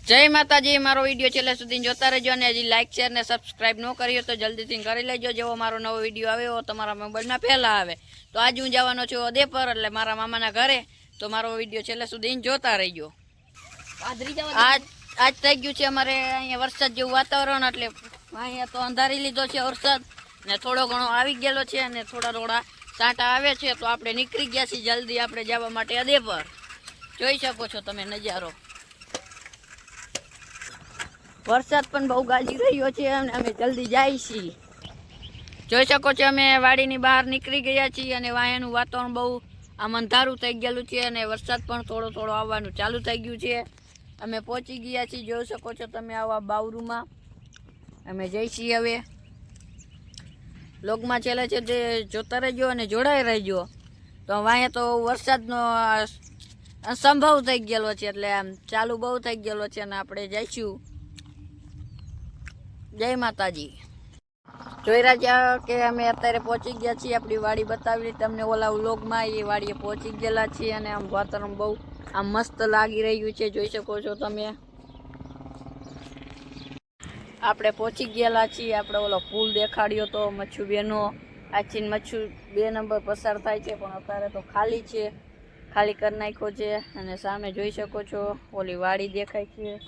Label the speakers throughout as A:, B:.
A: જય માતાજી। મારો વિડીયો છેલ્લે સુધી જોતા રહેજો અને હજી લાઈક શેર ને સબસ્ક્રાઈબ ન કર્યો તો જલ્દીથી કરી લેજો। જેવો મારો નવો વિડીયો આવે એવો તમારા મોબાઈલમાં પહેલાં આવે। તો આજ હું જવાનો છું ઉદયપુર એટલે મારા મામાના ઘરે। તો મારો વિડીયો છેલ્લે સુધી જોતા રહેજો। આજ થઈ ગયું છે અમારે અહીંયા વરસાદ જેવું વાતાવરણ, એટલે અહીંયા તો અંધારી લીધો છે વરસાદ ને થોડો ઘણો આવી ગયેલો છે અને થોડા થોડા સાંટા આવે છે। તો આપણે નીકળી ગયા છીએ જલ્દી આપણે જવા માટે ઉદયપુર। જોઈ શકો છો તમે નજારો, વરસાદ પણ બહુ ગાજી રહ્યો છે અને અમે જલ્દી જાય છીએ। જોઈ શકો છો અમે વાડીની બહાર નીકળી ગયા છીએ અને વાયાનું વાતાવરણ બહુ આમ અંધારું થઈ ગયેલું છે અને વરસાદ પણ થોડો થોડો આવવાનું ચાલુ થઈ ગયું છે। અમે પહોંચી ગયા છીએ, જોઈ શકો છો તમે આવા બાવરૂમાં અમે જઈ છીએ। હવે લોગમાં છેલ્લે છે તે જોતા રહેજો અને જોડાઈ રહેજો। તો વાયા તો વરસાદનો સંભવ થઈ ગયેલો છે, એટલે આમ ચાલુ બહુ થઈ ગયેલો છે અને આપણે જઈશું। જય માતાજી। જોઈ રહ્યા કે અમે અત્યારે પહોંચી ગયા છીએ આપણી વાડી બતાવી તમને ઓલા વ્લોગમાં, એ વાડીએ પહોંચી ગયેલા છીએ અને આમ વાતાવરણ બહુ આમ મસ્ત લાગી રહ્યું છે। જોઈ શકો છો તમે આપણે પહોંચી ગયેલા છીએ। આપણે ઓલો પુલ દેખાડ્યો તો મચ્છુ બેનો, આથી મચ્છુ 2 નંબર પસાર થાય છે પણ અત્યારે તો ખાલી છે, ખાલી કરી નાખ્યો છે। અને સામે જોઈ શકો છો ઓલી વાડી દેખાય છે,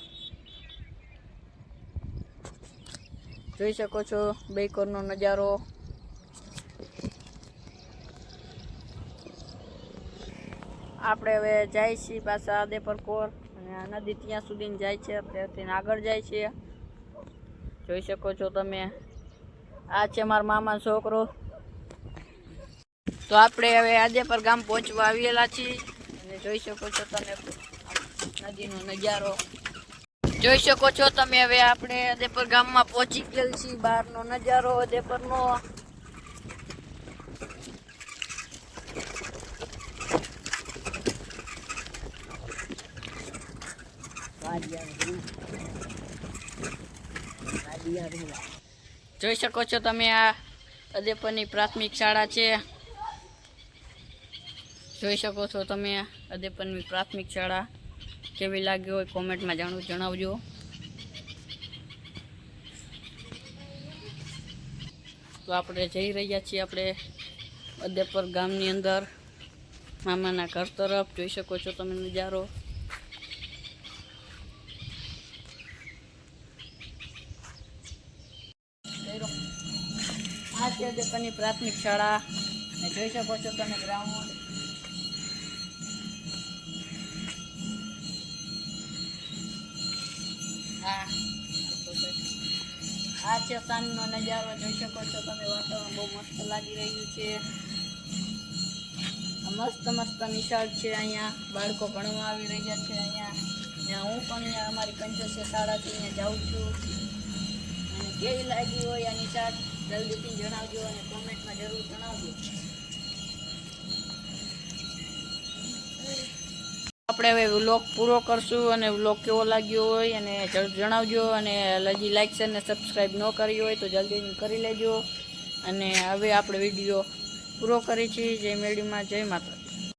A: જોઈ શકો છો બેકોરનો નજારો। આપણે હવે જાય છીએ પાછા ઉદયપુર કોર અને આ નદી ત્યાં સુધી જાય છે, ત્યાંથી આગળ જાય છે। જોઈ શકો છો તમે આ છે મારા મામાનો છોકરો। તો આપણે હવે ઉદયપુર ગામ પહોંચવા આવેલા છીએ અને જોઈ શકો છો તમે નદીનો નજારો, જોઈ શકો છો તમે હવે આપણે ઉદયપુર ગામમાં પહોંચી ગયેલ છીએ। બહારનો નજારો ઉદયપુરનો, જોઈ શકો છો તમે આ ઉદયપુરની પ્રાથમિક શાળા છે। જોઈ શકો છો તમે ઉદયપુરની પ્રાથમિક શાળા કેવી લાગી હોય કોમેન્ટમાં જણાવજો। તો આપણે જઈ રહ્યા છીએ આપણે ઉદયપુર ગામની અંદર મામાના ઘર તરફ। જોઈ શકો છો તમે નજારો, આ છે ઉદયપુરની પ્રાથમિક શાળા ને જોઈ શકો છો તમે ગ્રાઉન્ડ, આ છે સાંજનો નજારો। જોઈ શકો છો તમે વાતાવરણ બહુ મસ્ત લાગી રહ્યું છે, મસ્ત મસ્ત નિશાળ છે। અહીંયા બાળકો ભણવા આવી રહ્યા છે। અહીંયા હું પણ અહીંયા અમારી પંચસ્ય શાળાથી અહીંયા જાઉં છું અને કેવી લાગી હોય આ નિશાળ જલ્દીથી જણાવજો અને કોમેન્ટમાં જરૂર જણાવજો। આપણે હવે વ્લોગ પૂરો કરશું અને વ્લોગ કેવો લાગ્યો હોય અને જણાવજો અને હજી લાઈક શેર ને સબસ્ક્રાઈબ ન કરી હોય તો જલ્દી કરી લેજો। અને હવે આપણે વિડીયો પૂરો કરી છીએ। જય મેડીમાં, જય માતા।